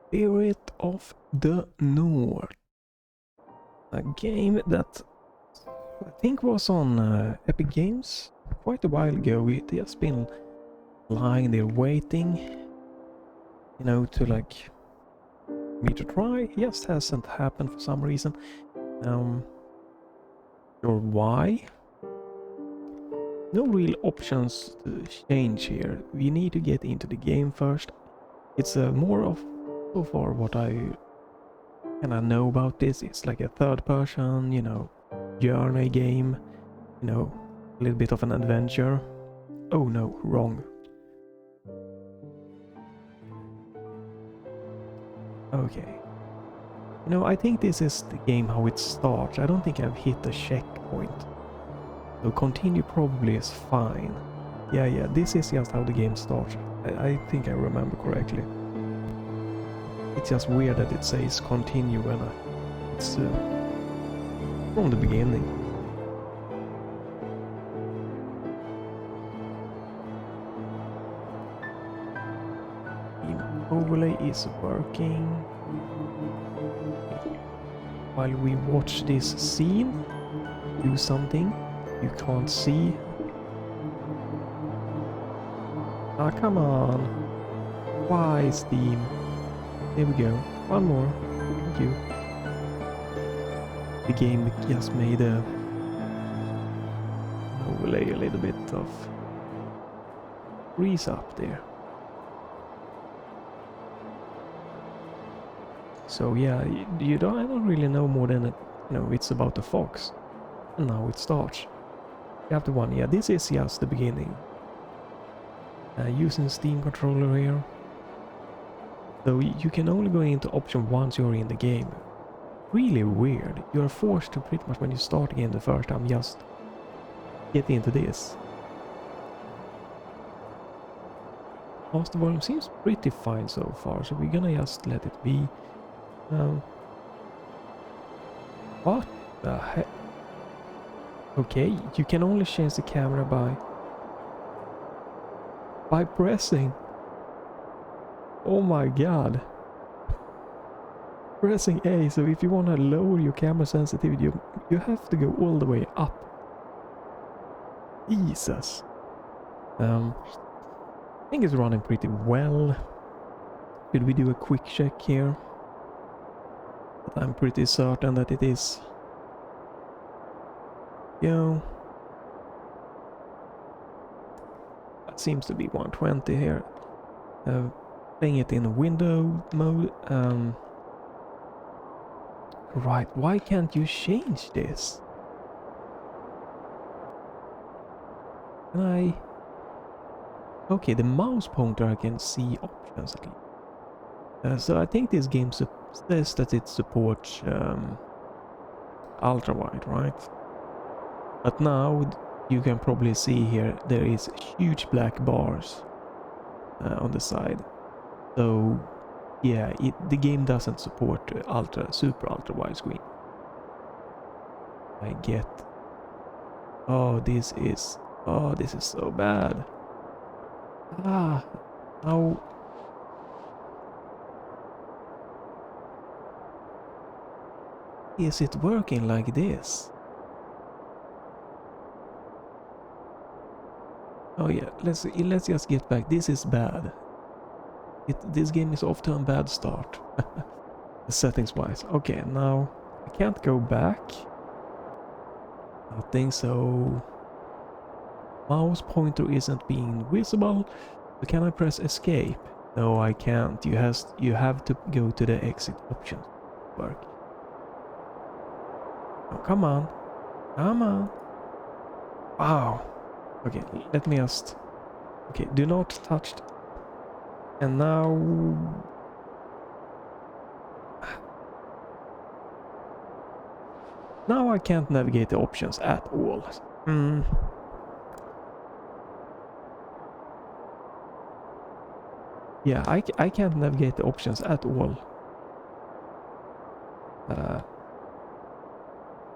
Spirit of the North. A game that I think was on Epic Games quite a while ago. It has been lying there waiting, you know, to like me to try. Just hasn't happened for some reason. Or why? No real options to change here. We need to get into the game first. It's more of so far what I know about this. It's like a third person, you know, journey game, you know, a little bit of an adventure. Oh no, wrong. Okay. You know, I think this is the game how it starts. I don't think I've hit the checkpoint. So continue probably is fine. Yeah, this is just how the game starts. I think I remember correctly. It's just weird that it says continue when it's from the beginning. The overlay is working. While we watch this scene do something you can't see. Ah, come on. Why, Steam? There we go. One more. Thank you. The game just made a overlay a little bit of grease up there. So yeah, I don't really know more than it's about the fox. And now it starts. Chapter 1, yeah, this is just the beginning. Using Steam controller here. So you can only go into option once you're in the game. Really weird. You're forced to pretty much when you start again the first time just get into this. Master volume seems pretty fine so far, so we're gonna just let it be. What the heck? Okay, you can only change the camera by pressing. Oh my god. Pressing A, so if you want to lower your camera sensitivity, you have to go all the way up. Jesus. I think it's running pretty well. Should we do a quick check here? But I'm pretty certain that it is. Yeah. That seems to be 120 here. Playing it in window mode. Right, why can't you change this? Can I? Okay, the mouse pointer I can see options at least. So I think this game says that it supports ultra wide, right? But now you can probably see here there is huge black bars on the side. So yeah, the game doesn't support super ultra widescreen. I get. Oh, this is so bad. Ah, how? Is it working like this? Oh yeah, let's just get back. This is bad. This game is off to a bad start. Settings wise. Okay, now I can't go back. Nothing, so mouse pointer isn't being visible. So can I press escape? No, I can't. You have to go to the exit option. Work. Oh, come on. Come on. Wow. Okay, let me just. Okay, do not touch. And now. Now I can't navigate the options at all. Yeah, I can't navigate the options at all.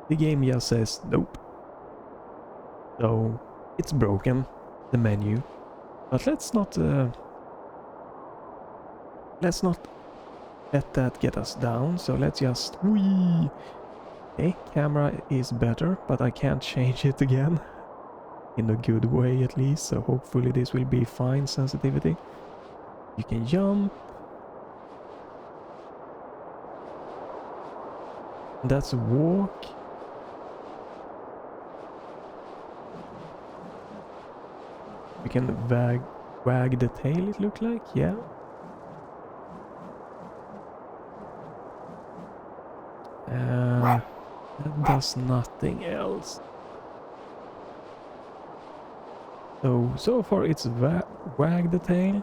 The game just says nope. So it's broken, the menu. But let's not let that get us down. So let's just... Whee! Okay, camera is better, but I can't change it again. In a good way at least, so hopefully this will be fine sensitivity. You can jump. That's a walk. We can wag the tail, it looks like, yeah. That does nothing else. So far it's wag the tail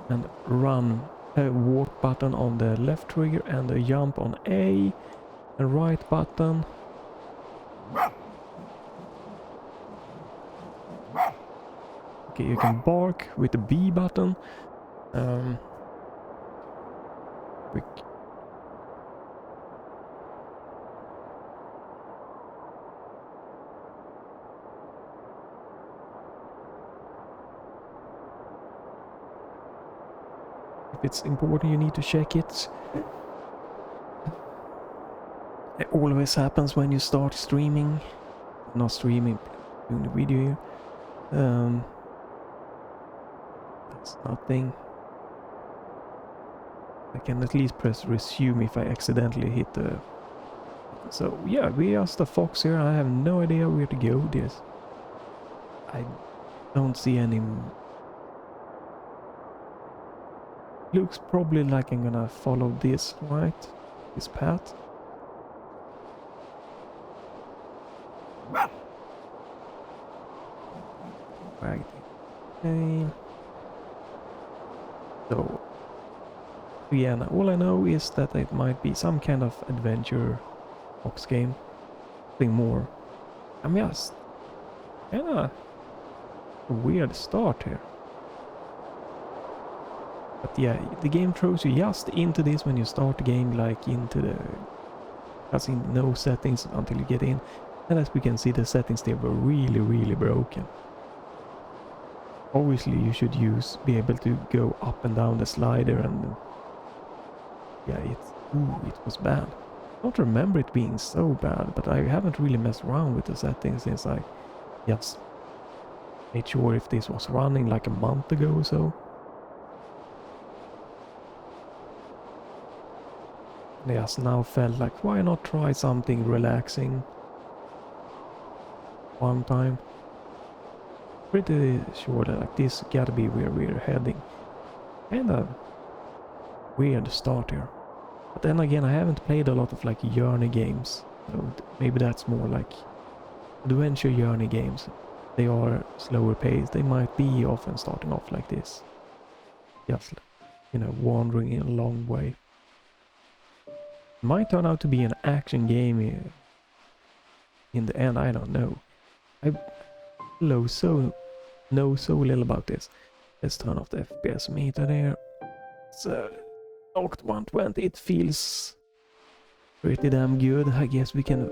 and run, a walk button on the left trigger and a jump on A, a right button. Okay, you can bark with the B button. Quick. If it's important, you need to check it. It always happens when you start streaming. Not streaming, doing the video here. That's nothing. I can at least press resume if I accidentally hit the... So yeah, we are the fox here. I have no idea where to go. I don't see any... Looks probably like I'm gonna follow this, right? This path. Wag the tail. So yeah, all I know is that it might be some kind of adventure box game. Something more. I'm just kinda a weird start here. But yeah, the game throws you just into this when you start the game, like into the... Has no settings until you get in. And as we can see, the settings there were really broken. Obviously you should be able to go up and down the slider, and yeah, it was bad. I don't remember it being so bad, but I haven't really messed around with the settings since I just made sure if this was running like a month ago or so. I just now felt like, why not try something relaxing one time? Pretty sure that like this gotta be where we're heading. Kinda weird start here. But then again, I haven't played a lot of like journey games, so maybe that's more like adventure journey games. They are slower paced. They might be often starting off like this, just, you know, wandering in a long way. Might turn out to be an action game in the end, I don't know. I know so little about this. Let's turn off the FPS meter there. It's locked 120. It feels pretty damn good. I guess we can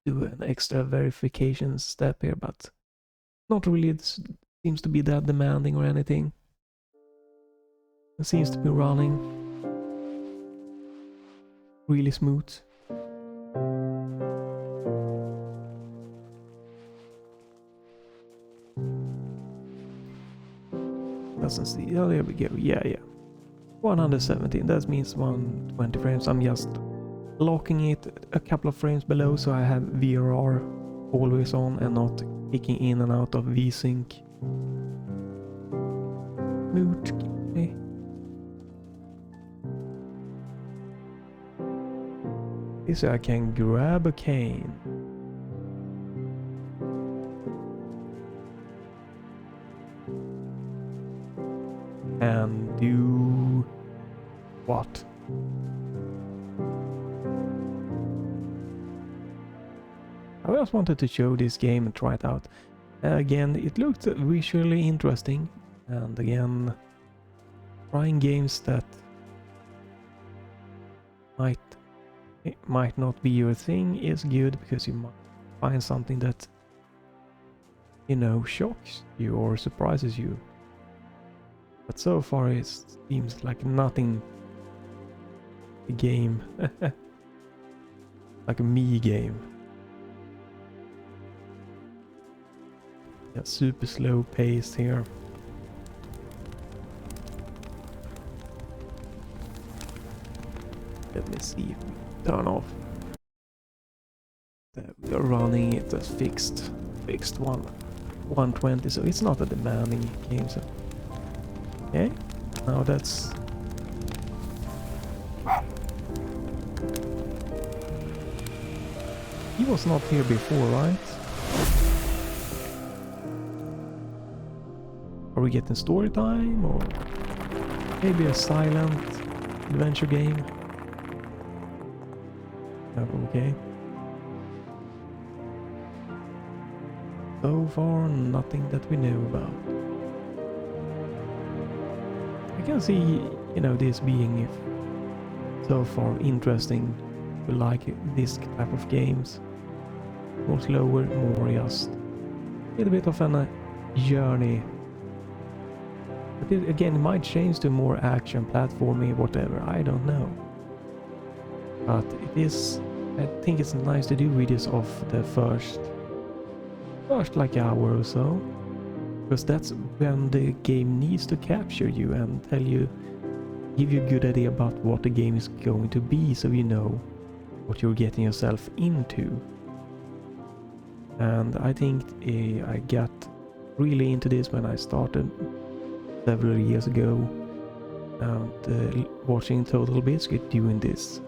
do an extra verification step here, but not really. It seems to be that demanding or anything. It seems to be running really smooth. Doesn't see. Oh, there we go. Yeah. 117. That means 120 frames. I'm just locking it a couple of frames below, so I have VRR always on and not kicking in and out of VSync. Mute. Okay. So I can grab a cane. And do what? I just wanted to show this game and try it out. Again, it looked visually interesting, and again, trying games that might not be your thing is good, because you might find something that, you know, shocks you or surprises you. But so far it seems like nothing a game. Like a me game. Yeah, super slow pace here. Let me see if we turn off. We are running it as fixed 120, so it's not a demanding game. So okay, now that's he was not here before, right? Are we getting story time or maybe a silent adventure game? Okay. So far, nothing that we know about. I can see, you know, this being so far interesting. We like this type of games. More slower, more just a little bit of a journey. But it, again, it might change to more action, platforming, whatever. I don't know. But it is. I think it's nice to do videos of the first like hour or so, because that's when the game needs to capture you and tell you, give you a good idea about what the game is going to be, so you know what you're getting yourself into. And I think I got really into this when I started several years ago, and watching Total Biscuit doing this.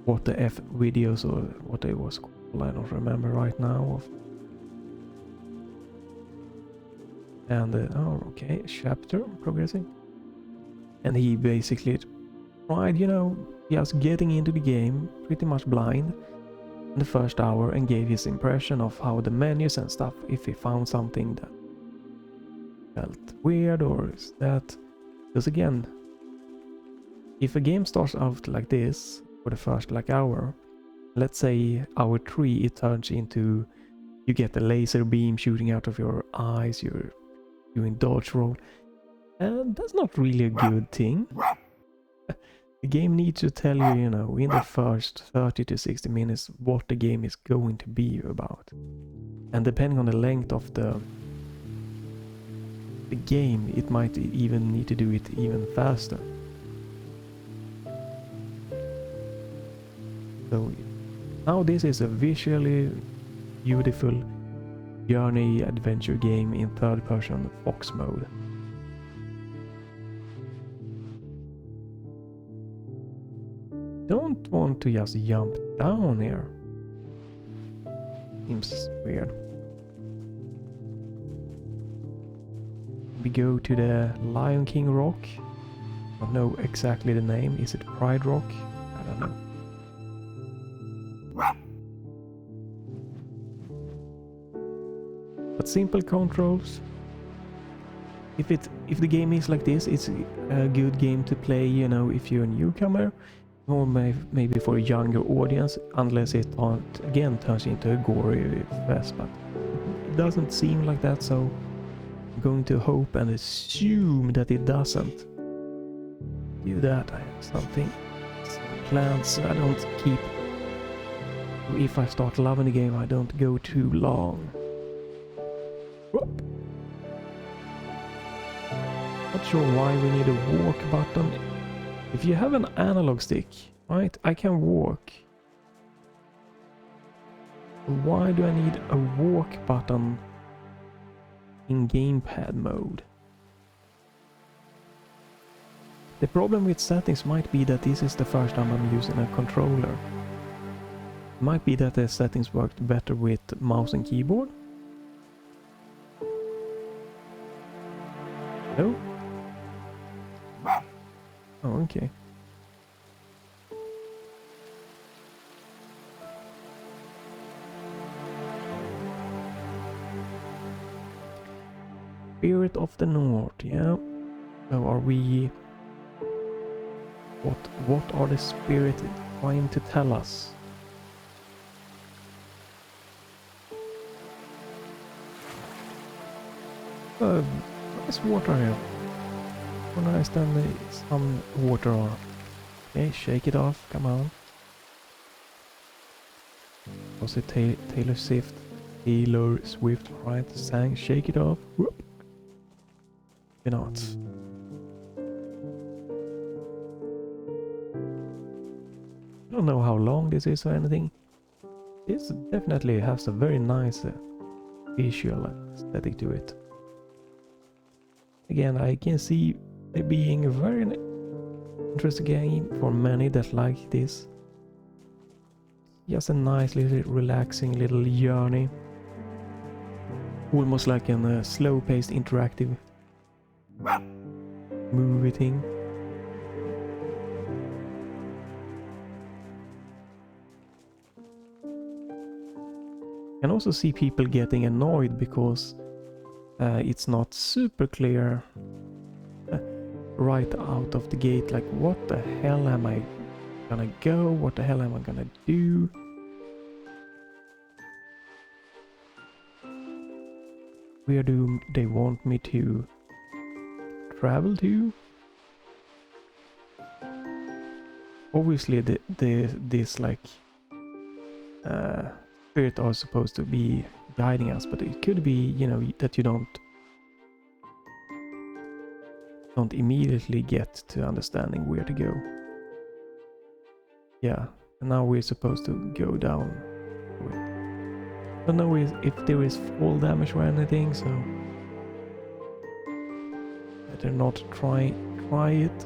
What the F videos, or what it was called, I don't remember right now. And oh, okay, chapter progressing. And he basically tried, you know, just getting into the game pretty much blind in the first hour, and gave his impression of how the menus and stuff, if he found something that felt weird or is that. Because again, if a game starts out like this for the first like hour, let's say hour 3, it turns into, you get the laser beam shooting out of your eyes, you're doing dodge roll, and that's not really a good thing. The game needs to tell you, you know, in the first 30 to 60 minutes what the game is going to be about. And depending on the length of the game, it might even need to do it even faster. So now this is a visually beautiful journey adventure game in third person Fox mode. Don't want to just jump down here. Seems weird. We go to the Lion King Rock. I don't know exactly the name. Is it Pride Rock? I don't know. But simple controls. If the game is like this, it's a good game to play, you know, if you're a newcomer, or maybe for a younger audience, unless it again turns into a gory fest. But it doesn't seem like that, so I'm going to hope and assume that it doesn't do that. I have some plans, so I don't keep. If I start loving the game, I don't go too long. Whoop. Not sure why we need a walk button. If you have an analog stick, right, I can walk. Why do I need a walk button in gamepad mode? The problem with settings might be that this is the first time I'm using a controller. It might be that the settings worked better with mouse and keyboard. No? Oh, okay. Spirit of the North, yeah. So are we... What are the spirits trying to tell us? Nice water here. More nice than some water are. Okay, shake it off, come on. Was it Taylor Swift? Taylor Swift, right? Sang shake it off. Whoop. You're not. I don't know how long this is or anything. This definitely has a very nice visual aesthetic to it. Again, I can see it being a very interesting game for many that like this. Just a nice little relaxing little journey. Almost like a slow-paced interactive movie thing. I can also see people getting annoyed because it's not super clear right out of the gate, like what the hell am I gonna go, what the hell am I gonna do. Where do they want me to travel to? Obviously this like spirit are supposed to be guiding us, but it could be, you know, that you don't immediately get to understanding where to go. Yeah, and now we're supposed to go down. I don't know if there is fall damage or anything, so better not try it.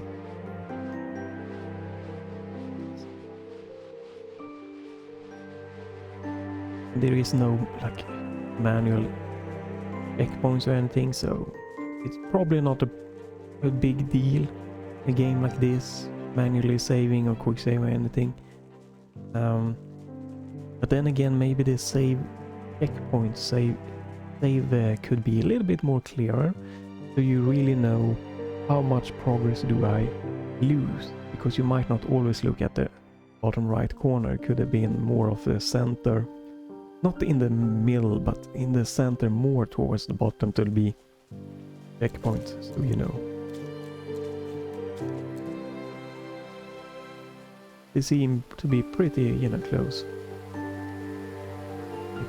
There is no like manual checkpoints or anything, so it's probably not a big deal in a game like this, manually saving or quick save or anything. But then again, maybe the save checkpoint save could be a little bit more clearer, so you really know how much progress do I lose, because you might not always look at the bottom right corner. It could have been more of the center, not in the middle, but in the center, more towards the bottom, to be checkpoints, so you know. They seem to be pretty, you know, close.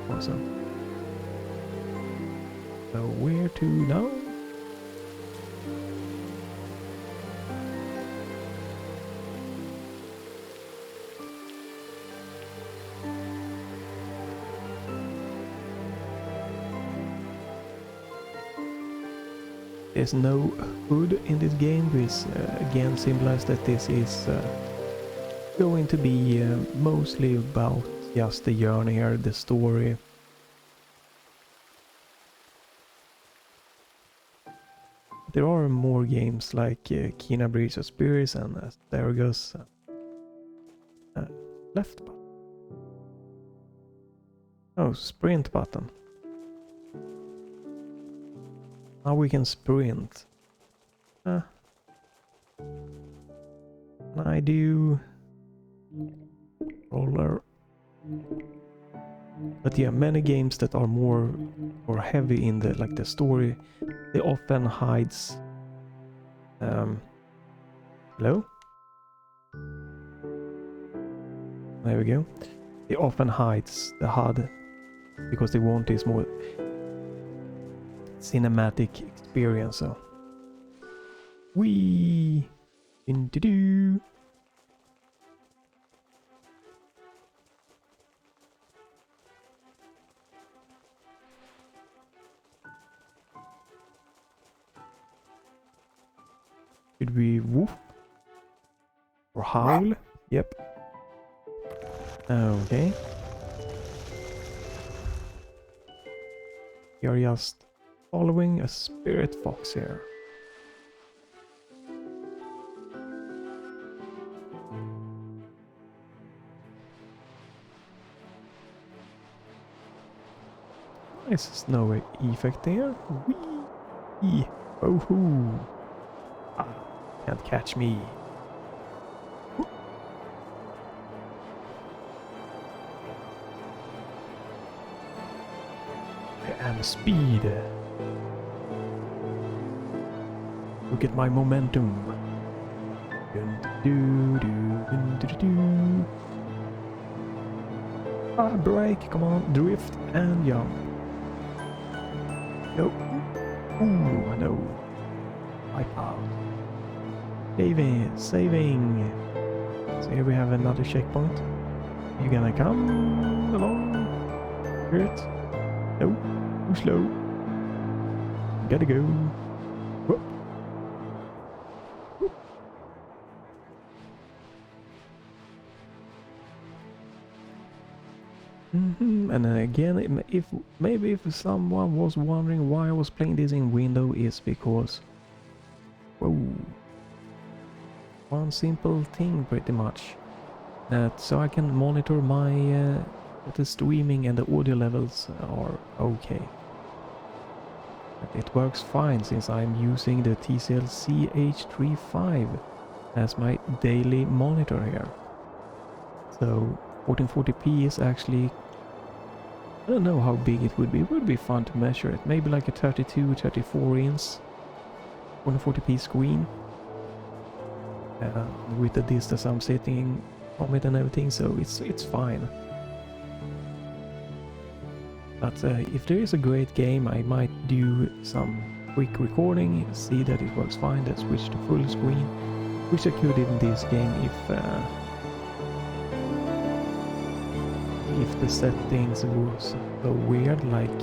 Awesome. So where to now? There's no hood in this game, which again symbolizes that this is going to be mostly about just the journey here, the story. There are more games like Kena Breach of Spirits and Astragalus. Left button. Oh, sprint button. Now we can sprint. Can I do roller? But yeah, many games that are more heavy in the like the story, they often hides. Hello? There we go. They often hides the HUD because they want this more cinematic experience. So we do. Should we woof or howl? Yep. Okay. We are just following a spirit fox here. Nice snowy effect there. Whee! Oh hoo! Ah, can't catch me. I am speed. Look at my momentum. Do do do Do. Ah, brake, come on, drift and jump. Go. Ooh, no. Wipe out. Saving. So here we have another checkpoint. You gonna come along? Hurt? No, too slow. Gotta go. Whoop. Whoop. And then again, if someone was wondering why I was playing this in window, is because, whoa, one simple thing pretty much, that so I can monitor my the streaming and the audio levels are okay. It works fine since I'm using the TCL CH35 as my daily monitor here. So 1440p is actually, I don't know how big it would be. It would be fun to measure it. Maybe like a 32-34 inch 1440p screen. With the distance I'm sitting on it and everything, so it's fine. But if there is a great game, I might do some quick recording, see that it works fine, then switch to full screen, which I could in this game if the settings was so weird, like,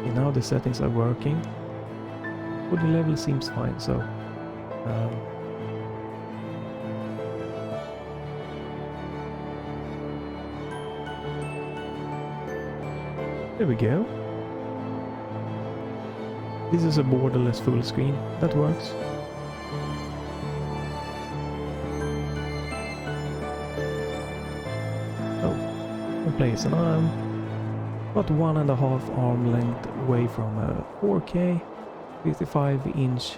you know, the settings are working, but the level seems fine, so there we go. This is a borderless full screen, that works. Place, and I'm about 1.5 arm length away from a 4K 55-inch,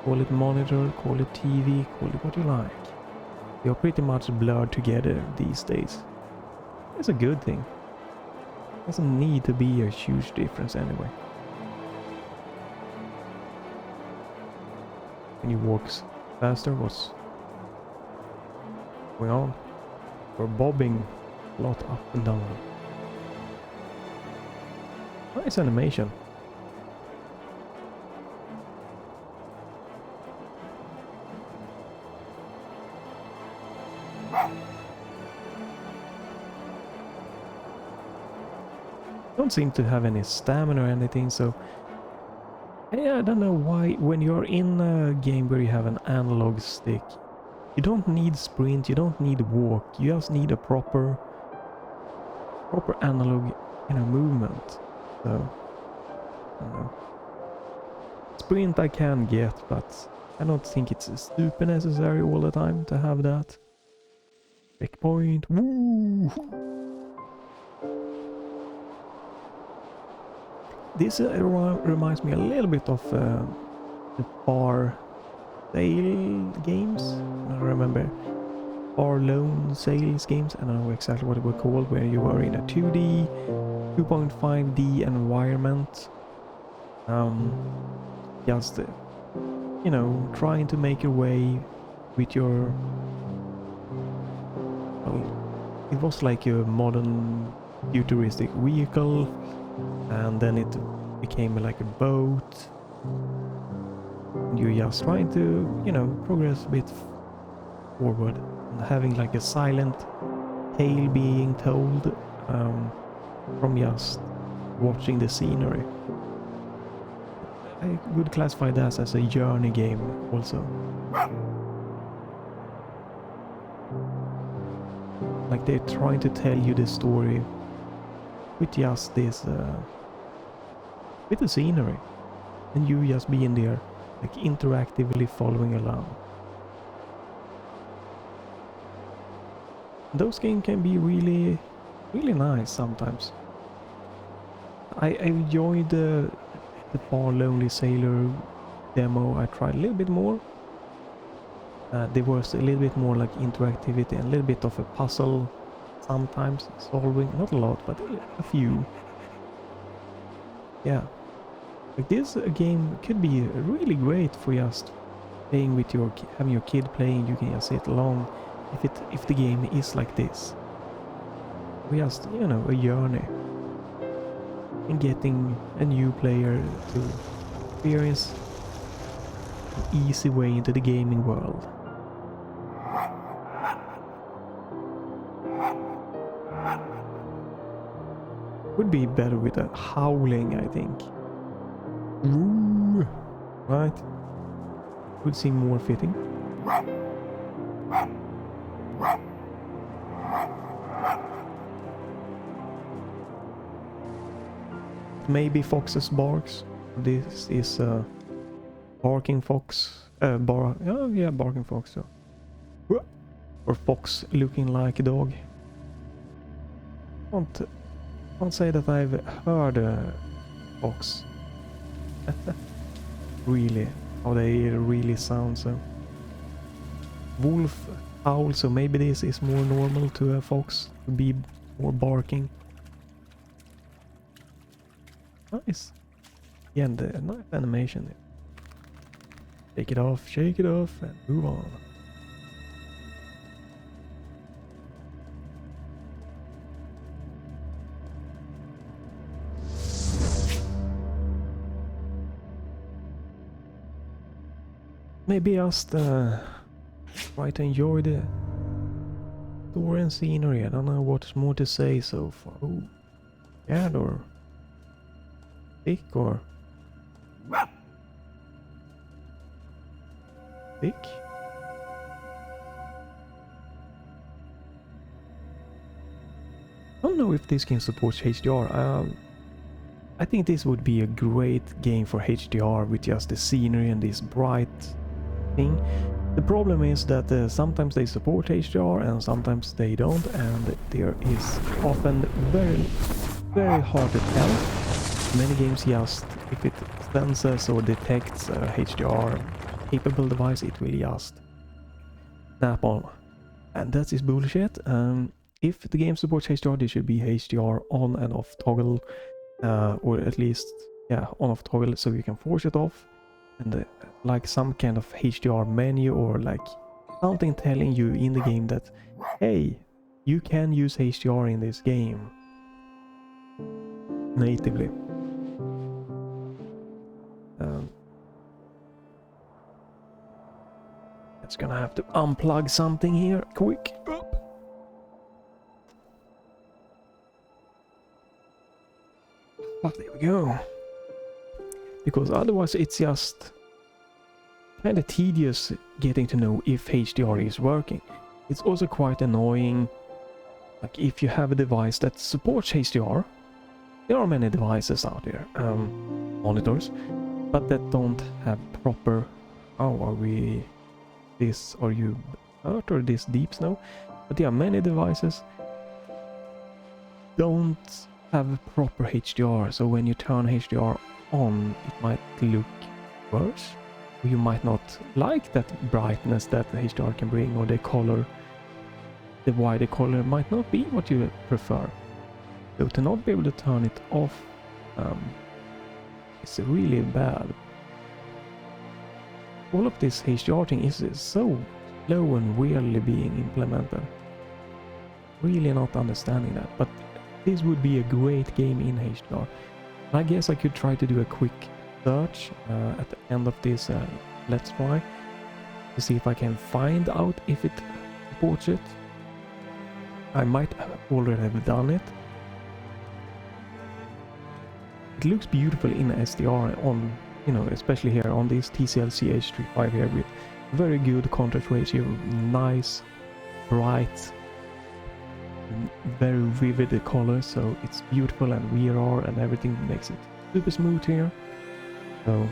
call it monitor, call it TV, call it what you like. They are pretty much blurred together these days. It's a good thing. Doesn't need to be a huge difference anyway. When you walk faster, what's going on? We're bobbing a lot up and down. Nice animation. Don't seem to have any stamina or anything, so yeah, I don't know why when you're in a game where you have an analog stick, you don't need sprint, you don't need walk, you just need a proper analog, you know, movement. So I don't know. Sprint I can get, but I don't think it's super necessary all the time to have that. Checkpoint. Woo! This reminds me a little bit of the bar sale games. I remember bar loan sales games. I don't know exactly what it was called, where you were in a 2D, 2.5D environment. Just you know, trying to make your way with your. Well, it was like a modern futuristic vehicle, and then it became like a boat. You're just trying to, you know, progress a bit forward, and having like a silent tale being told from just watching the scenery. I would classify that as a journey game also. Like they're trying to tell you the story with just this, with the scenery, and you just being there, like interactively following along. Those games can be really, really nice sometimes. I enjoyed the Far Lonely Sailor demo. I tried a little bit more. There was a little bit more like interactivity and a little bit of a puzzle sometimes solving, not a lot, but a few. Yeah, like this game could be really great for just playing with your having your kid playing, you can just sit along. If the game is like this, we just, you know, a journey and getting a new player to experience an easy way into the gaming world. Would be better with a howling, I think. Ooh, right? Would seem more fitting. Maybe foxes barks. This is a barking fox. Oh yeah, barking fox. So. Or fox looking like a dog. Can't say that I've heard a fox. Really, how they really sound. So wolf howl. So maybe this is more normal to a fox to be more barking. Nice. Yeah, and the nice animation. Shake it off, and move on. Maybe just try to enjoy the story and scenery. I don't know what's more to say so far. Oh, scared or thick or thick? I don't know if this game supports HDR. I think this would be a great game for HDR with just the scenery and this bright thing. The problem is that sometimes they support HDR and sometimes they don't, and there is often very hard to tell. Many games just, if it senses or detects a HDR capable device, it will just snap on. And that is bullshit. If the game supports HDR, there should be HDR on and off toggle, or at least, yeah, on off toggle, so you can force it off. And like some kind of HDR menu or like something telling you in the game that, hey, you can use HDR in this game natively. It's gonna have to unplug something here quick. But there we go. Because otherwise it's just kind of tedious getting to know if HDR is working. It's also quite annoying, like if you have a device that supports HDR. There are many devices out there, monitors, but that don't have proper... Oh, are we... This, are you hurt or this deep snow? But there are many devices don't have proper HDR, so when you turn HDR on, it might look worse. You might not like that brightness that the HDR can bring, or the color, the wider color might not be what you prefer. So to not be able to turn it off, it's really bad. All of this HDR thing is so slow and weirdly being implemented. Really not understanding that, but this would be a great game in HDR. I guess I could try to do a quick search at the end of this let's try to see if I can find out if it supports it. I might already have done it. It looks beautiful in SDR on, you know, especially here on this TCL CH35 here with very good contrast ratio, nice, bright, very vivid colors, so it's beautiful, and VRR and everything makes it super smooth here. So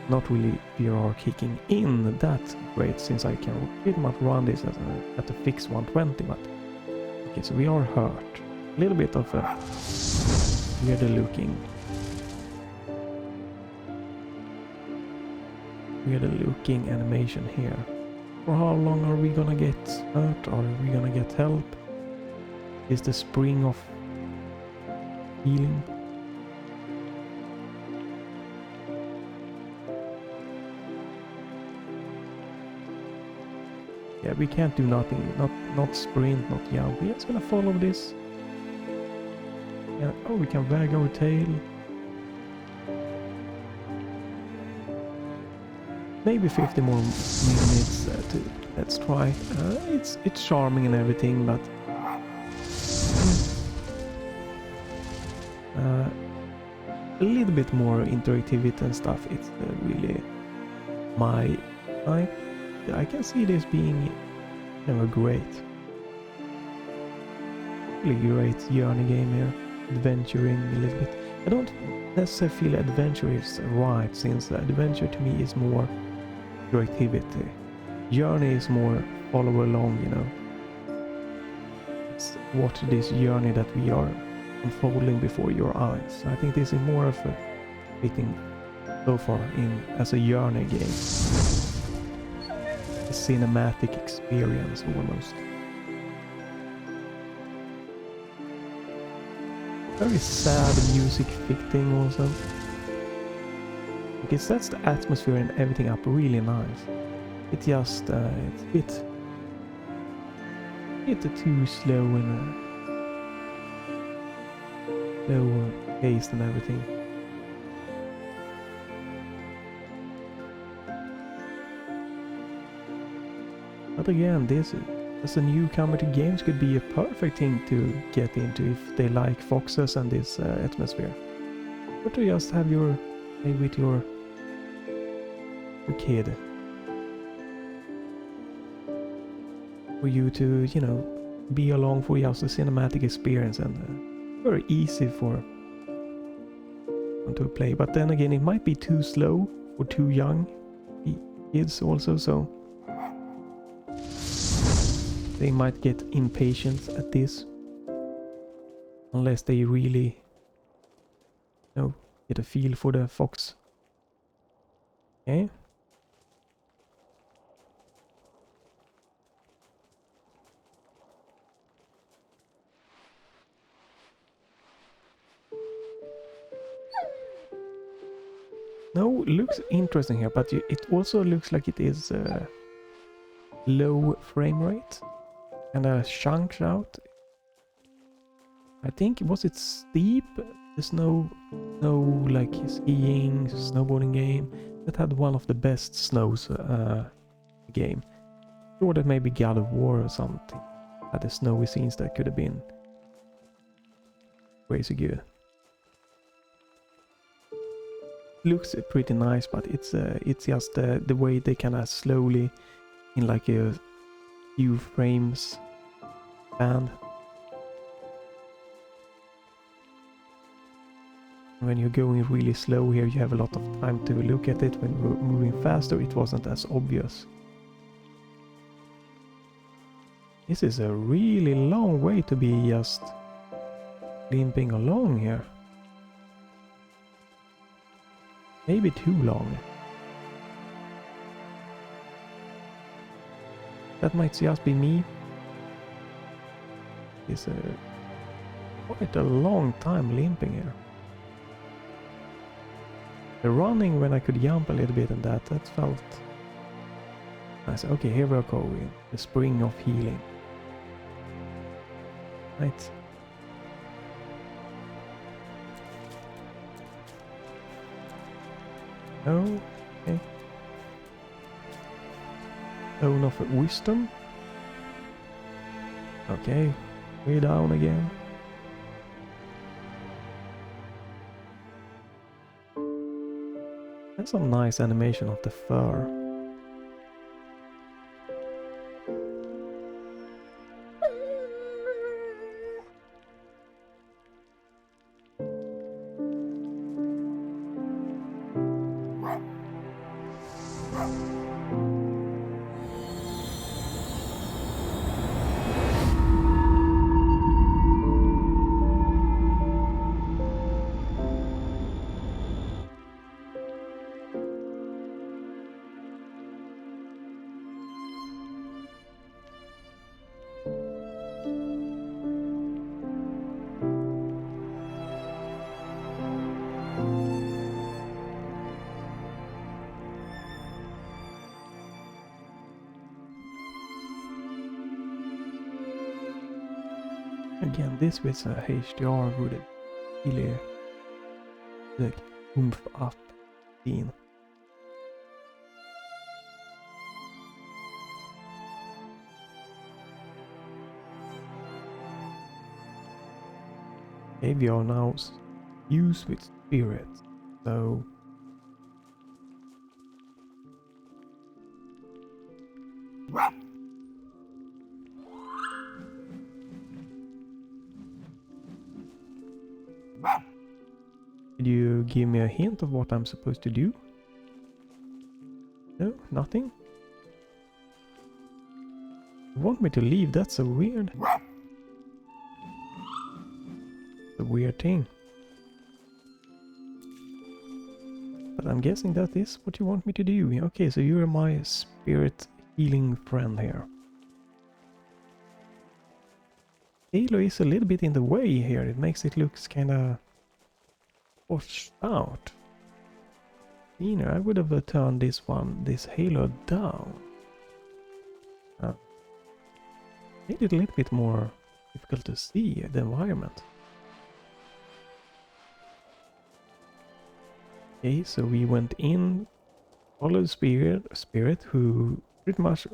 not really VRR kicking in that great, since I can pretty much run this at a fixed 120, but okay, so we are hurt. A little bit of a weirder looking animation here. For how long are we gonna get hurt? Are we gonna get help? Is the spring of healing? Yeah, we can't do nothing. Not sprint, not jump. We're just gonna follow this. Yeah, oh, we can wag our tail. Maybe 50 more minutes let's try. It's charming and everything, but a little bit more interactivity and stuff. It's really I can see this being, you know, a really great journey game here. Adventuring a little bit. I don't necessarily feel adventure is right, since adventure to me is more interactivity. Journey is more follow along, you know. It's watch this journey that we are unfolding before your eyes. I think this is more of a fitting so far in as a journey game. A cinematic experience almost. Very sad music fitting also. It sets the atmosphere and everything up really nice. It just it's a bit too slow and slow paced and everything. But again, this as a newcomer to games could be a perfect thing to get into if they like foxes and this atmosphere. Or to just have your play with your kid. For you to, you know, be along for just a cinematic experience, and very easy for them to play. But then again, it might be too slow or too young kids also, so they might get impatient at this unless they really, you know, get a feel for the fox. Okay. No, looks interesting here, but it also looks like it is low frame rate and chunks out. I think, was it steep? The snow like skiing, snowboarding game that had one of the best snows game. Or that maybe God of War or something had the snowy scenes that could have been crazy good. Looks pretty nice, but it's just the way they kind of slowly, in like a few frames band. When you're going really slow here, you have a lot of time to look at it. When you're moving faster, it wasn't as obvious. This is a really long way to be just limping along here. Maybe too long. That might just be me. It's quite a long time limping here. The running when I could jump a little bit and that felt nice. Okay, here we go. The spring of healing. Right. Oh, okay. Stone of wisdom. Okay, way down again. That's some nice animation of the fur. again, this with a HDR would really like oomph up scene. Okay, we are now used with spirit, so could you give me a hint of what I'm supposed to do? No, nothing? You want me to leave? That's so weird. A weird thing. But I'm guessing that is what you want me to do. Okay, so you're my spirit healing friend here. Halo is a little bit in the way here. It makes it look kinda washed out. You know, I would have turned this Halo down. Made it a little bit more difficult to see the environment. Okay, so we went in, followed spirit who pretty much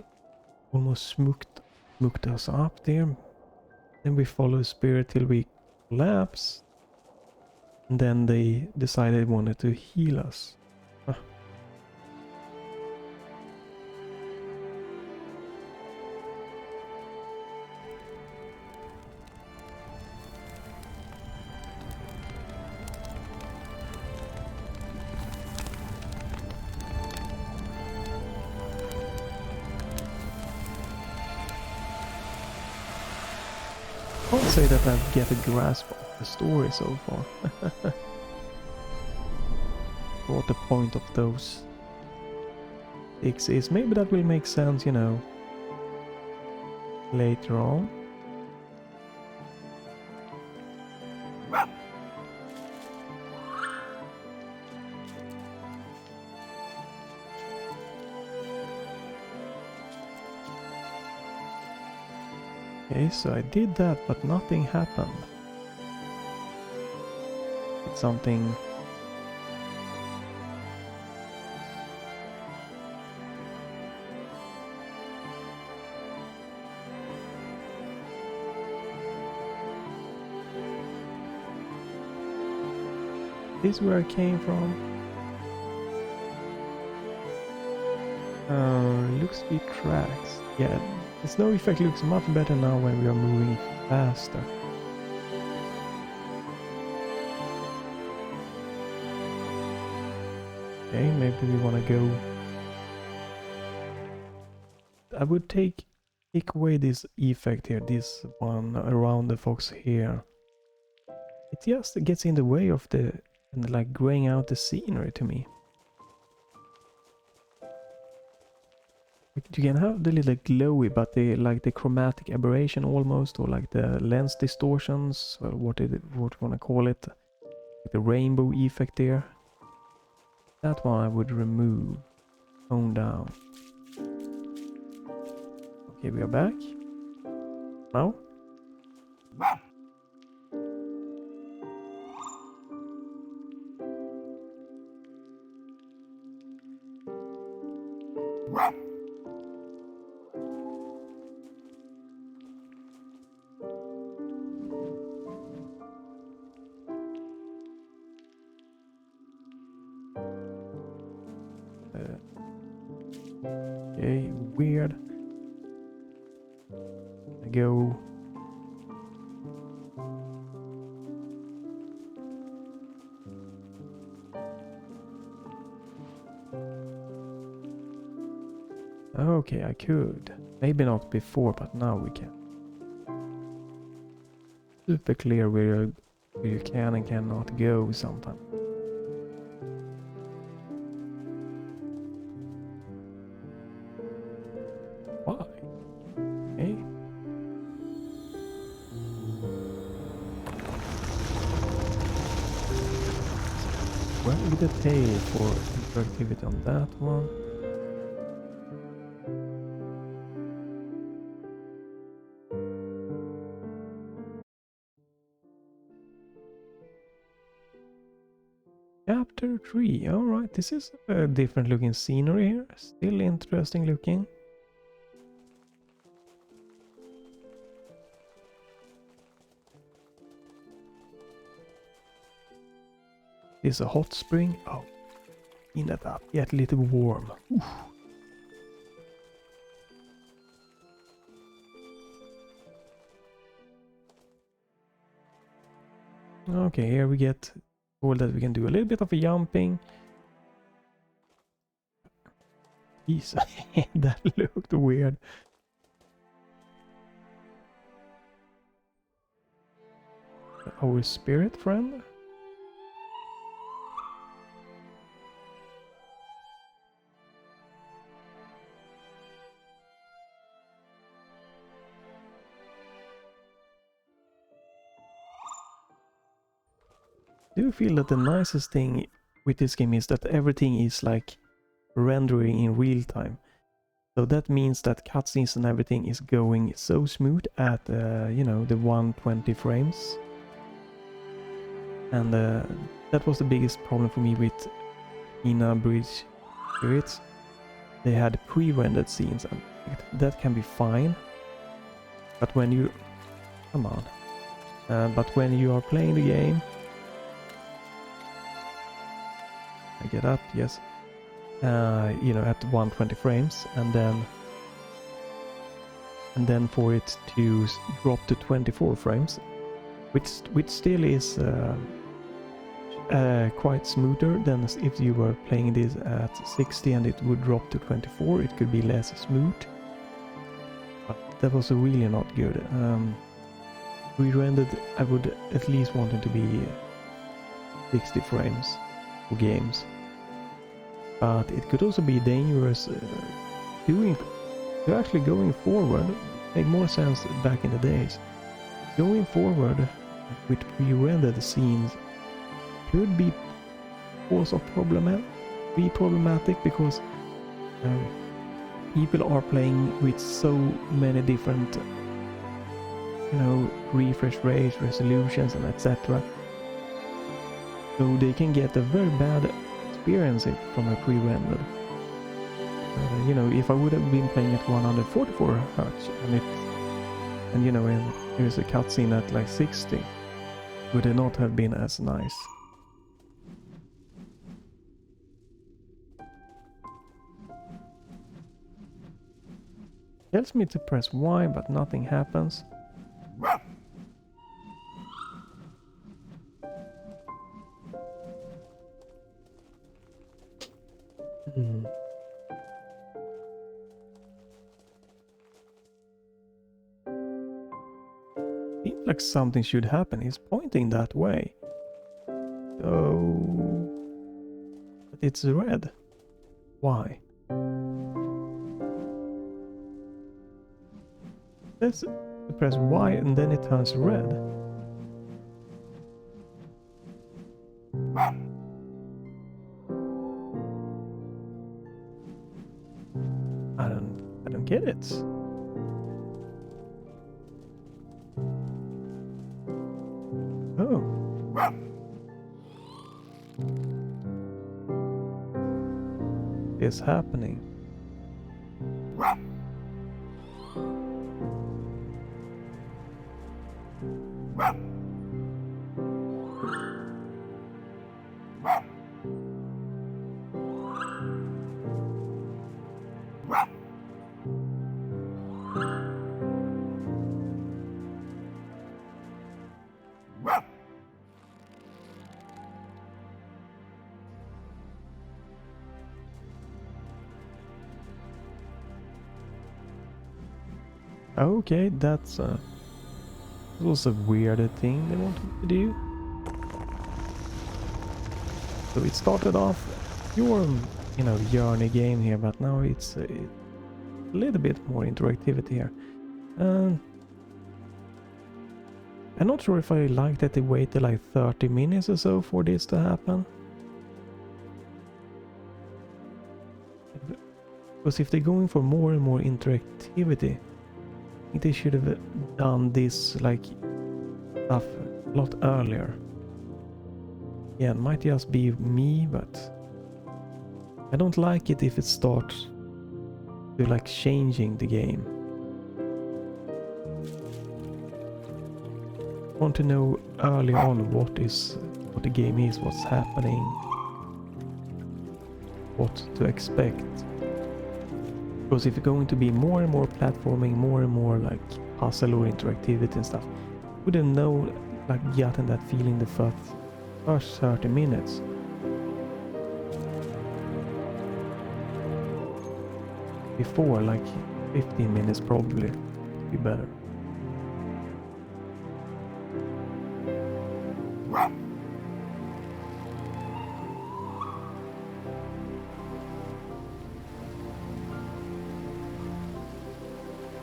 almost smooked us up there. Then we followed spirit till we collapsed. And then they decided they wanted to heal us. Huh. I can't say that I've get a grasp of the story so far. What the point of those sticks is. Maybe that will make sense, you know, later on. Okay, so I did that, but nothing happened. It's something... This is where I came from. Looks to be tracks. Yeah, the snow effect looks much better now when we are moving faster. Okay, maybe we want to go... I would take away this effect here, this one around the fox here. It just gets in the way of the... and like graying out the scenery to me. You can have the little glowy, but the like the chromatic aberration almost, or like the lens distortions, or what you wanna call it, like the rainbow effect there. That one I would remove, tone down. Okay, we are back. Now. Okay, weird. I go. Okay, I could. Maybe not before, but now we can. Super clear where you can and cannot go sometimes. Why? Okay. Well, with the tail for interactivity on that one. Chapter 3. Alright, this is a different looking scenery here. Still interesting looking. This is a hot spring. Oh, clean that up. Get a little warm. Oof. Okay, here we get all that we can do. A little bit of a jumping. Jeez, that looked weird. Our spirit friend? I do feel that the nicest thing with this game is that everything is like rendering in real time. So that means that cutscenes and everything is going so smooth at, you know, the 120 frames. And that was the biggest problem for me with Ina Bridge Spirits. They had pre-rendered scenes, and that can be fine. But when you... come on. But when you are playing the game... I get up, yes. You know, at 120 frames, and then for it to drop to 24 frames, which still is quite smoother than if you were playing this at 60 and it would drop to 24. It could be less smooth, but that was really not good. Re-rendered, I would at least want it to be 60 frames for games. But it could also be dangerous actually going forward. Made more sense back in the days. Going forward with pre-rendered scenes could be also problematic because people are playing with so many different, you know, refresh rates, resolutions, and etc. So they can get a very bad experience it from a pre-rendered. You know, if I would have been playing at 144 Hz and you know, and here's a cutscene at like 60, would it not have been as nice. Tells me to press Y, but nothing happens. Seems like something should happen. He's pointing that way. Oh, but it's red. Why? Let's press Y and then it turns red. I don't get it. Oh. It's happening. Okay, that was a weird thing they wanted to do. So it started off your, you know, journey game here, but now it's a little bit more interactivity here. I'm not sure if I like that they waited like 30 minutes or so for this to happen. Because if they're going for more and more interactivity, I think they should have done this like stuff a lot earlier. Yeah, it might just be me, but I don't like it if it starts to like changing the game. I want to know early on what the game is, what's happening, what to expect. Because if it's going to be more and more platforming, more and more like puzzle or interactivity and stuff, wouldn't know like gotten that feeling the first 30 minutes. Before, like 15 minutes probably would be better.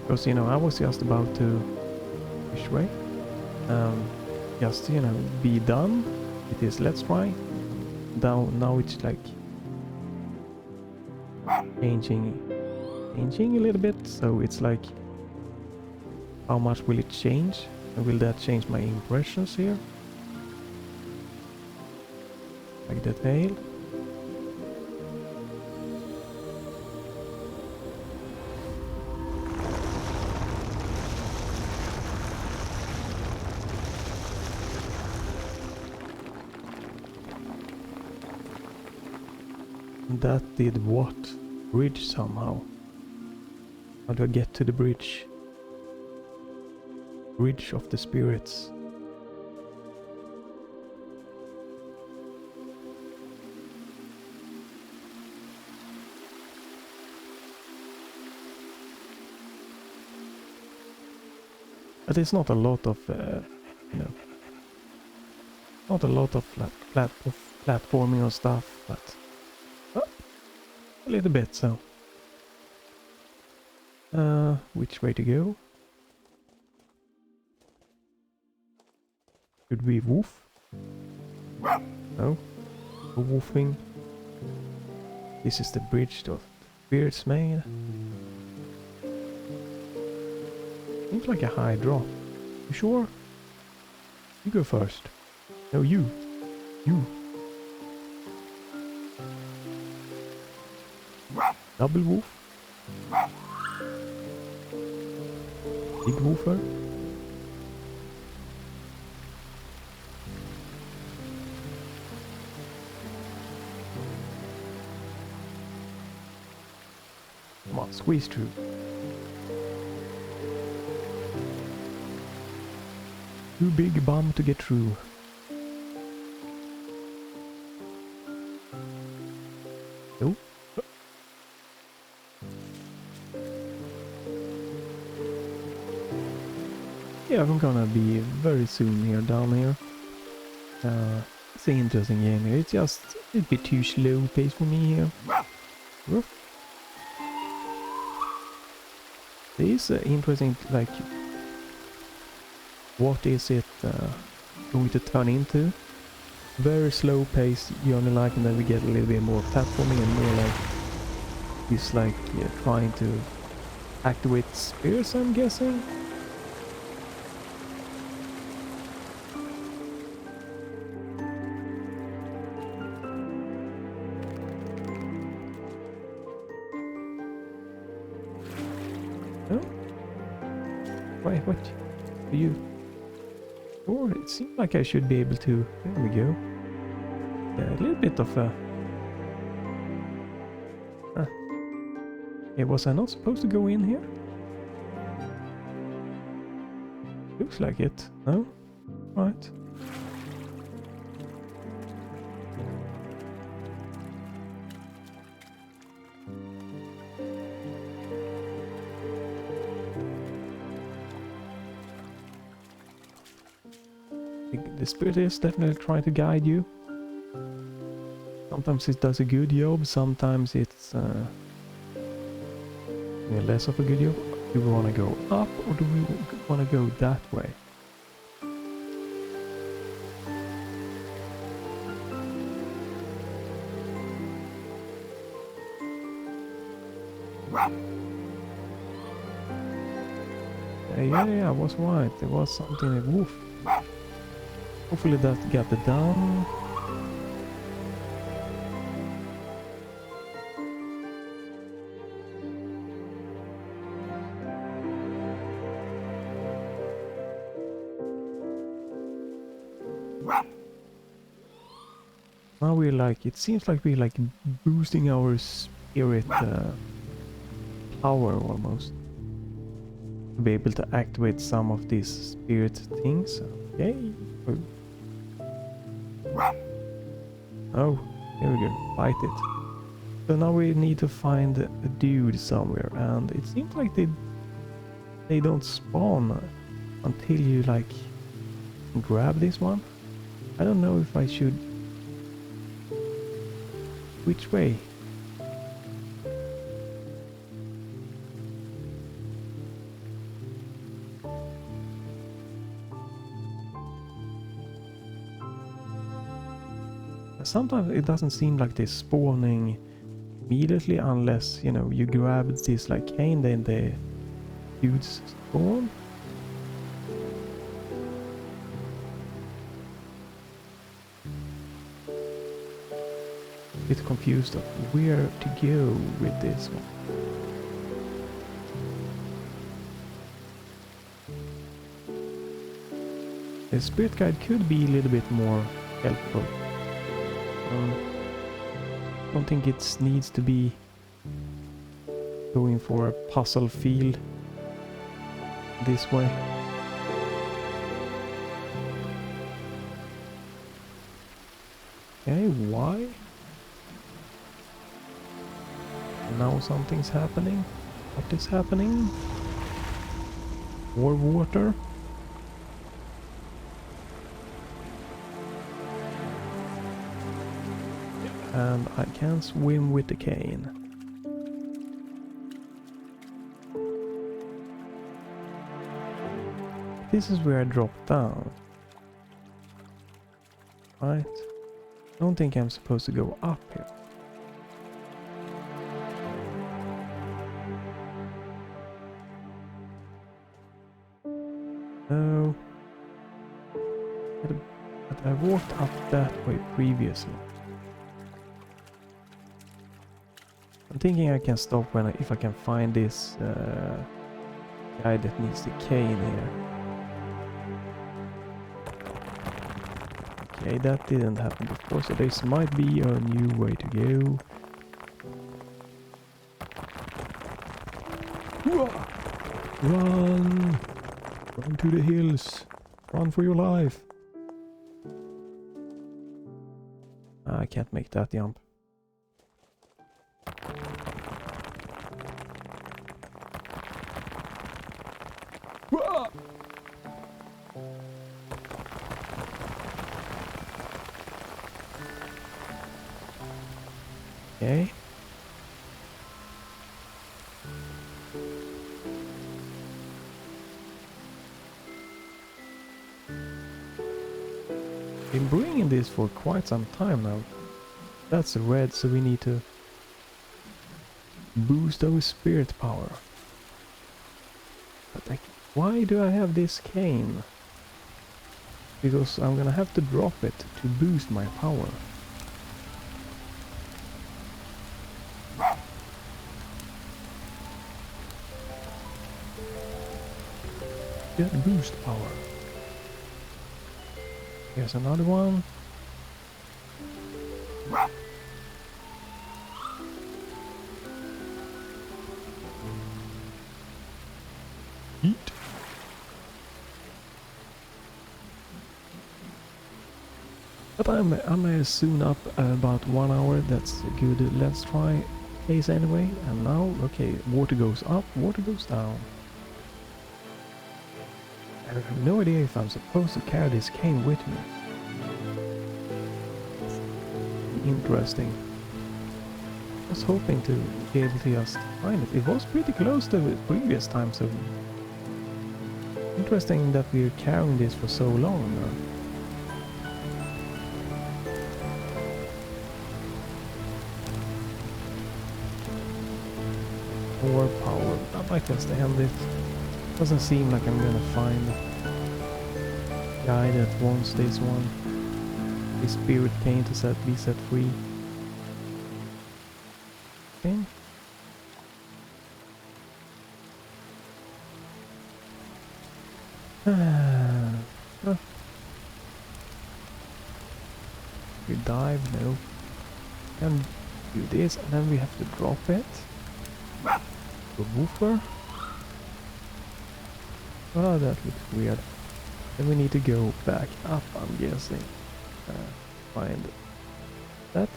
Because, you know, I was just about to which way? Just, you know, be done with this let's try. Now it's like changing a little bit, so it's like how much will it change, and will that change my impressions here, like the tail. That did what? Bridge somehow. How do I get to the bridge? Bridge of the spirits. But it's not a lot of, you know, not a lot of platforming or stuff, but a little bit, so. Which way to go? Should we woof? No? No woofing. This is the bridge of spirits made. Seems like a high drop. You sure? You go first. No, you. You. Double woof. Big woofer. Come on, squeeze through. Too big bum to get through. Nope. Yeah, I'm gonna be very soon here, down here. It's an interesting game here. It's just a bit too slow pace for me here. Woof. It is interesting, like, what is it going to turn into? Very slow pace, you only like, and then we get a little bit more platforming and more like, it's like trying to activate spears, I'm guessing. Wait, what? For you? Or it seemed like I should be able to. There we go. Yeah, a little bit of a. Yeah, was I not supposed to go in here? Looks like it. No? Right. The spirit is definitely trying to guide you. Sometimes it does a good job, sometimes it's less of a good job. Do we want to go up or do we want to go that way? Yeah, I was right. There was something like woof. Hopefully that got it done. Now we're like, it seems like we're like boosting our spirit power almost. To be able to activate some of these spirit things. Okay. Oh, here we go. Fight it. So now we need to find a dude somewhere, and it seems like they don't spawn until you like grab this one. I don't know if I should. Which way? Sometimes it doesn't seem like they're spawning immediately unless, you know, you grab this like cane, then the dudes spawn. A bit confused of where to go with this one. The spirit guide could be a little bit more helpful. Don't think it needs to be going for a puzzle feel this way. Okay, why? Now something's happening. What is happening? More water. And I can swim with the cane. This is where I drop down. Right? I don't think I'm supposed to go up here. No. But I walked up that way previously. I'm thinking I can stop if I can find this guy that needs the cane here. Okay, that didn't happen before, so this might be a new way to go. Run! Run to the hills! Run for your life! I can't make that jump. Okay. Been bringing this for quite some time now. That's red, so we need to boost our spirit power. But why do I have this cane? Because I'm gonna have to drop it to boost my power. Get boost power. Here's another one. Eat. But I'm soon up about 1 hour. That's good. Let's try pace anyway. And now, okay, water goes up, water goes down. I have no idea if I'm supposed to carry this cane with me. Interesting. I was hoping to be able to just find it. It was pretty close to the previous time, so interesting that we're carrying this for so long now. More power. I might just end it. Doesn't seem like I'm gonna find a guy that wants this one. The spirit cane to be set free. Okay. we dive? No. And do this, and then we have to drop it. The woofer. Oh, that looks weird. Then we need to go back up, I'm guessing. Find that.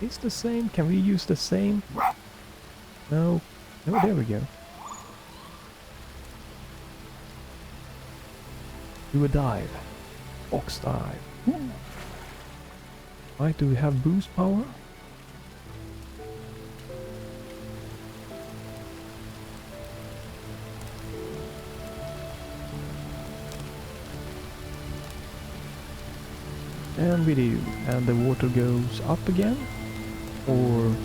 Is the same? Can we use the same? No. No, there we go. Do a dive. Box dive. Right, do we have boost power? And we do. And the water goes up again? Or...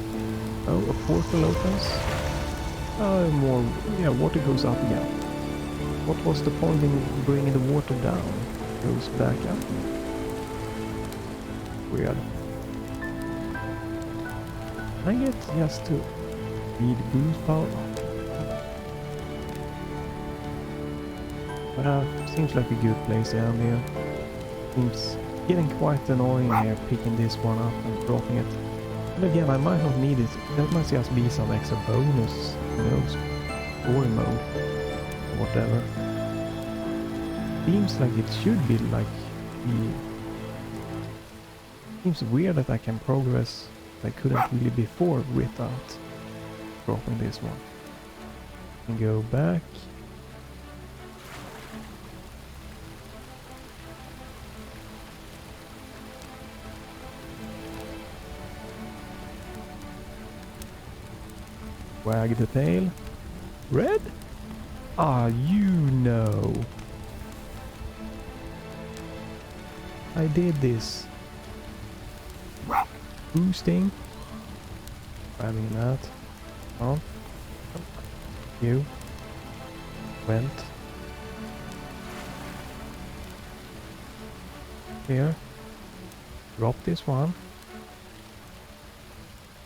oh, a portal opens? More... yeah, water goes up again. What was the point in bringing the water down? Goes back up. Weird. I get just to need boost power. Seems like a good place down here. Seems getting quite annoying here, picking this one up and dropping it. And again, I might not need it. That must just be some extra bonus, you know, story mode or whatever. Seems like it should be like the... seems weird that I can progress I couldn't really before without dropping this one. And go back. Wag the tail. Red? Ah, you know. I did this. Boosting. Grabbing that. On. You. Went. Here. Drop this one.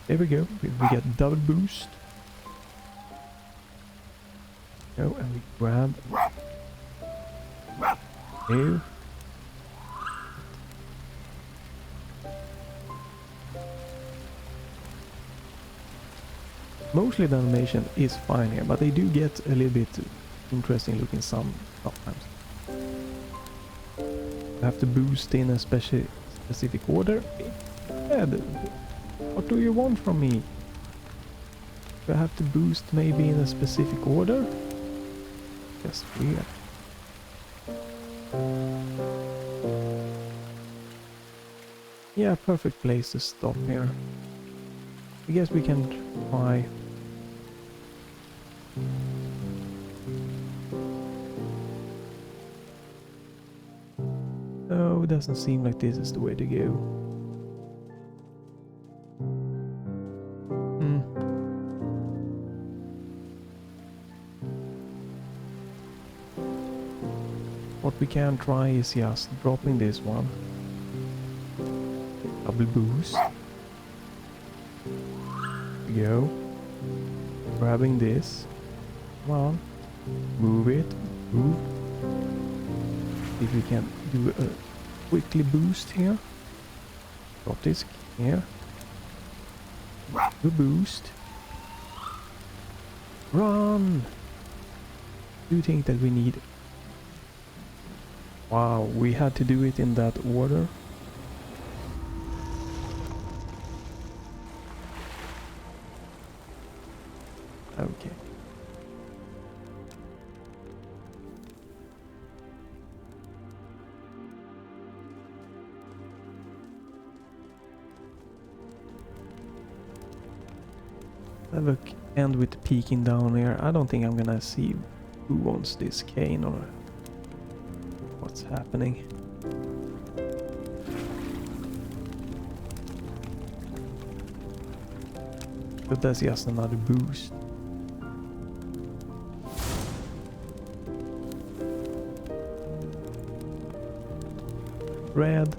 There we go. We get double boost. Go and we grab. Here. Mostly the animation is fine here, but they do get a little bit interesting looking sometimes. I have to boost in a specific order. Ed, what do you want from me? Do I have to boost maybe in a specific order? Just weird. Yeah, perfect place to stop here. I guess we can try. Oh, it doesn't seem like this is the way to go. What we can try is just dropping this one. Double boost. Go. Grabbing this. Come on. Move it. Move. If we can do a quickly boost here. Drop this here. The boost. Run! Do you think that we need... Wow, we had to do it in that order. Okay. Have a end with peeking down here. I don't think I'm gonna see who wants this cane or what's happening. But that's just another boost. Red.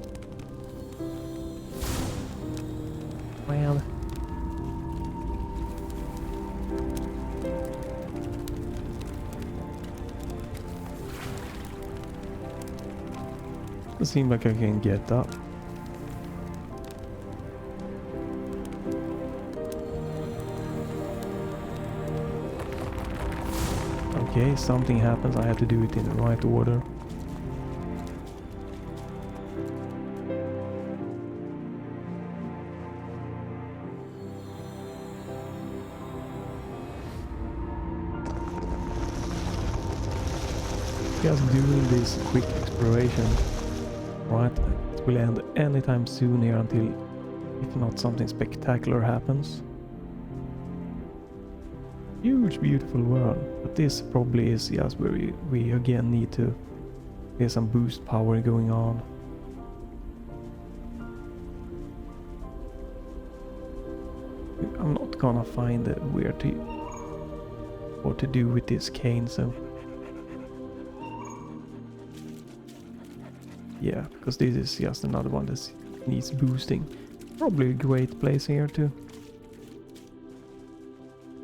Red. Doesn't seem like I can get up. Okay, something happens. I have to do it in the right order. Just doing this quick exploration, right? It will end anytime soon here until, if not something spectacular happens. Huge, beautiful world, but this probably is just where we again need to get some boost power going on. I'm not gonna find where to what to do with this cane, so yeah, because this is just another one that needs boosting. Probably a great place here to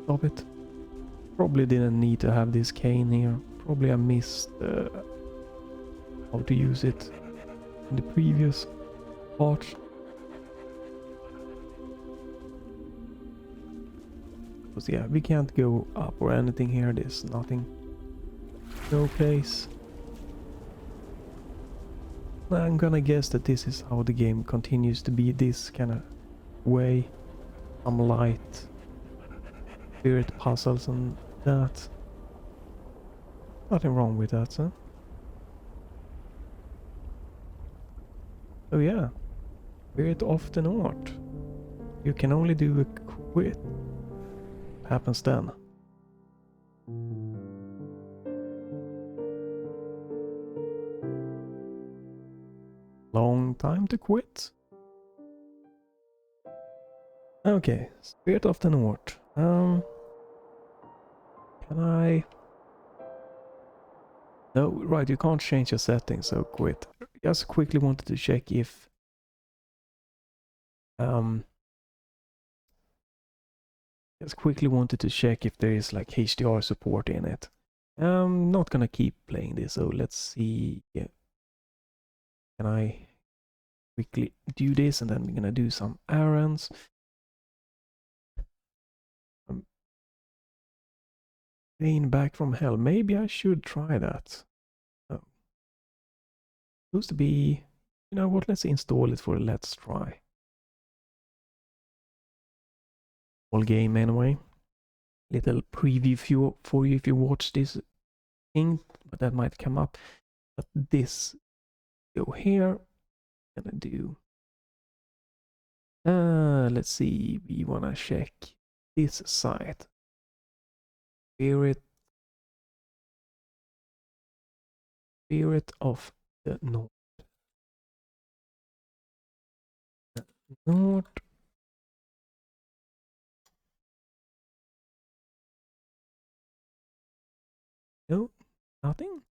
stop it. Probably didn't need to have this cane here. Probably I missed how to use it in the previous part. Because yeah, we can't go up or anything here. There's nothing. No place. I'm gonna guess that this is how the game continues to be, this kind of way. Some light, spirit puzzles and that. Nothing wrong with that, huh? Oh yeah, spirit of the north. You can only do a quit. What happens then? Long time to quit. Okay, Spirit of the North. Can I... No, right, you can't change your settings, so quit. Just quickly wanted to check if... Just quickly wanted to check if there is like HDR support in it. I'm not gonna keep playing this, so let's see... Yeah. Can I quickly do this and then we're gonna do some errands. Plane back from hell. Maybe I should try that. Oh. Supposed to be... You know what, let's install it for a let's try. All game anyway. Little preview for you if you watch this thing, but that might come up. But this, go here, gonna do... let's see, we wanna check this site. Spirit of the North. North. No, nothing.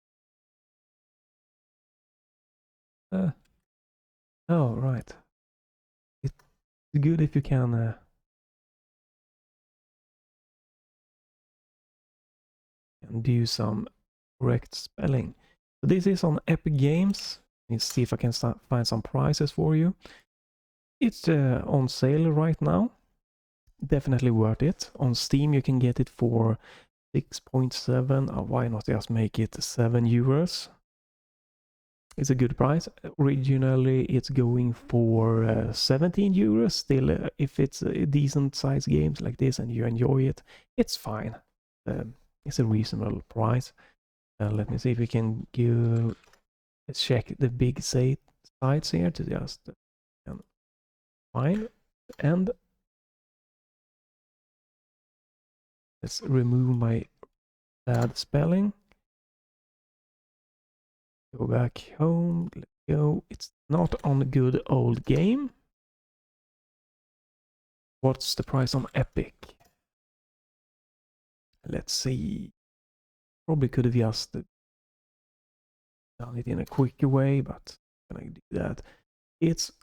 Oh, right. It's good if you can do some correct spelling. So this is on Epic Games. Let's see if I can find some prices for you. It's on sale right now. Definitely worth it. On Steam you can get it for 6.7. Why not just make it 7 euros? It's a good price. Originally it's going for 17 euros. Still, if it's a decent size games like this and you enjoy it, it's fine. It's a reasonable price. Let me see if we can go... Let's check the big sites here to just find. And let's remove my bad spelling. Go back home. Let's go. It's not on the good old game. What's the price on Epic? Let's see. Probably could have just done it in a quicker way, but can I do that? It's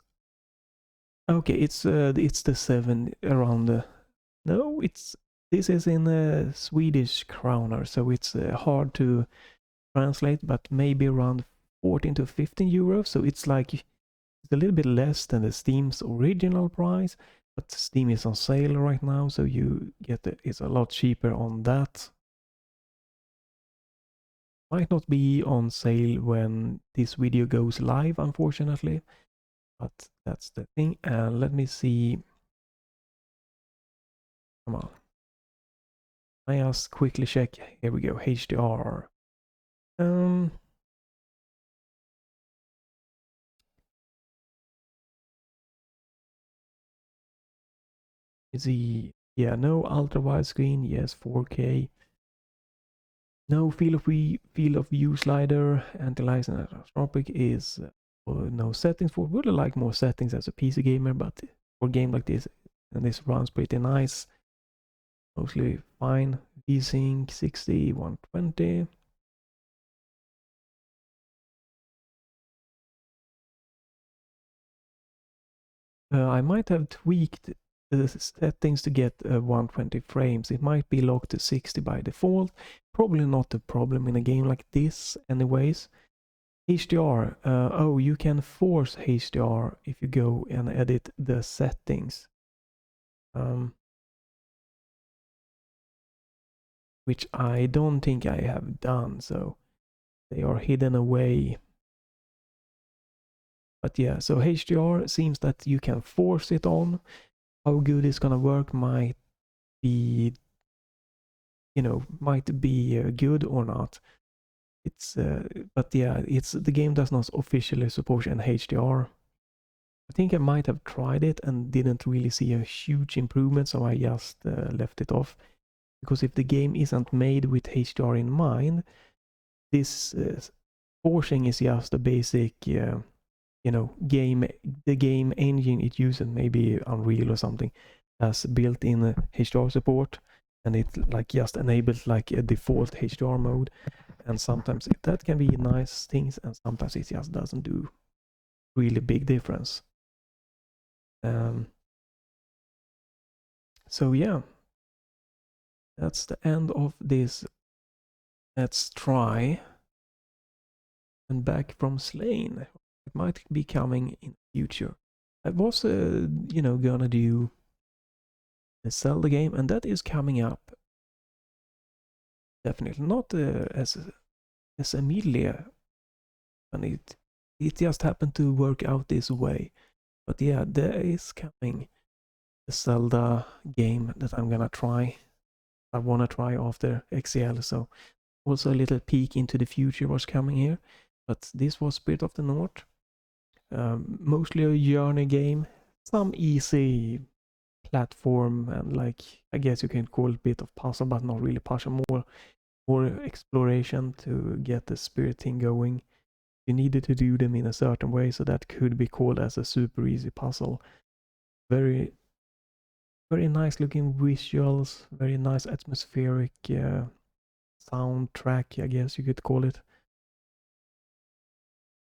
okay. It's the 7 around the... No, this is in Swedish kroner, so it's hard to translate, but maybe around 14 to 15 euros. So it's like it's a little bit less than the Steam's original price, but Steam is on sale right now, so you get it's a lot cheaper on that. Might not be on sale when this video goes live, unfortunately, but that's the thing. And let me see. Come on. I just quickly check. Here we go. HDR. Is he? Yeah, no ultra widescreen. Yes, 4K. No field of view slider. Anti-aliasing anisotropic is no settings for. Would like more settings as a PC gamer, but for a game like this, and this runs pretty nice. Mostly fine. VSync 60, 120. I might have tweaked the settings to get 120 frames. It might be locked to 60 by default. Probably not a problem in a game like this anyways. HDR. Oh, you can force HDR if you go and edit the settings. Which I don't think I have done, so they are hidden away. But yeah, so HDR seems that you can force it on. How good it's gonna work might be, might be good or not. It's but yeah, it's the game does not officially support an HDR. I think I might have tried it and didn't really see a huge improvement, so I just left it off. Because if the game isn't made with HDR in mind, this forcing is just a basic, the game engine it uses, maybe Unreal or something, has built-in HDR support, and it like just enables like a default HDR mode. And sometimes that can be nice things, and sometimes it just doesn't do really big difference. So yeah, that's the end of this. Let's try. And back from Slain. It might be coming in the future. I was, gonna do the Zelda game, and that is coming up. Definitely not as immediately, and it just happened to work out this way. But yeah, there is coming the Zelda game that I'm gonna try. I wanna try after XL, so also a little peek into the future what's coming here. But this was Spirit of the North. Mostly a journey game, some easy platform, and like I guess you can call it a bit of puzzle, but not really puzzle, more exploration to get the spirit thing going. You needed to do them in a certain way, so that could be called as a super easy puzzle. Very, very nice looking visuals, very nice atmospheric soundtrack, I guess you could call it.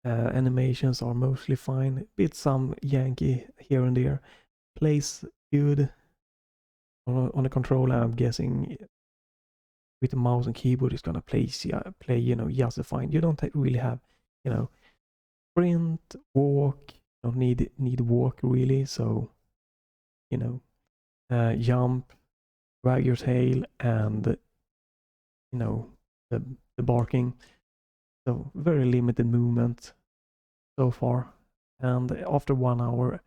Animations are mostly fine, bit some Yankee here and there. Plays good on the controller. I'm guessing with the mouse and keyboard it's gonna play just fine. You don't really have sprint, walk. You don't need walk really. So jump, wag your tail, and the barking. So very limited movement so far. And after 1 hour,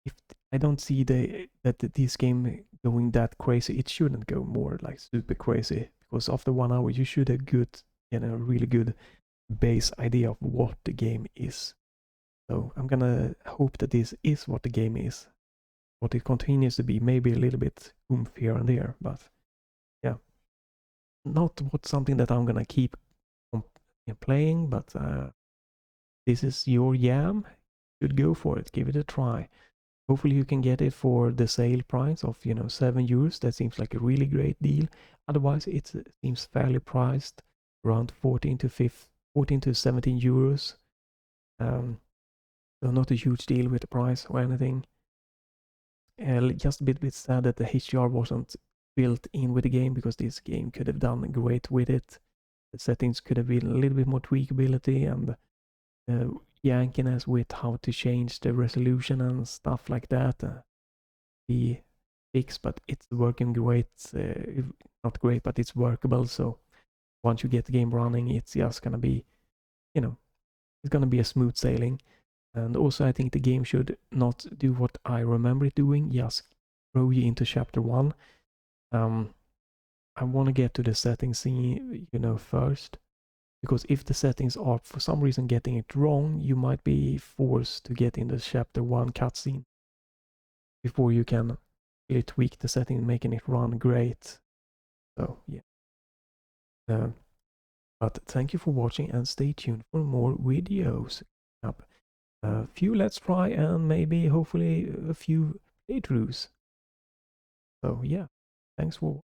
if I don't see that this game going that crazy, it shouldn't go more like super crazy, because after 1 hour you should have good, really good base idea of what the game is. So I'm gonna hope that this is what the game is, what it continues to be. Maybe a little bit oomph here and there, but yeah, not something that I'm gonna keep playing. But this is your yam. Should go for it. Give it a try. Hopefully you can get it for the sale price of, €7. That seems like a really great deal. Otherwise, it seems fairly priced, around 14 to 17 euros. So not a huge deal with the price or anything. Just a bit sad that the HDR wasn't built in with the game, because this game could have done great with it. The settings could have been a little bit more tweakability, and yankiness with how to change the resolution and stuff like that. Be fixed, but it's working great. Not great, but it's workable. So once you get the game running, it's just gonna be, you know, it's gonna be a smooth sailing. And also, I think the game should not do what I remember it doing, just throw you into chapter 1. I want to get to the settings, first. Because if the settings are for some reason getting it wrong, you might be forced to get in the chapter 1 cutscene before you can really tweak the setting, making it run great. So, yeah. But thank you for watching and stay tuned for more videos. Up a few Let's Try and maybe hopefully a few playthroughs. So yeah, thanks for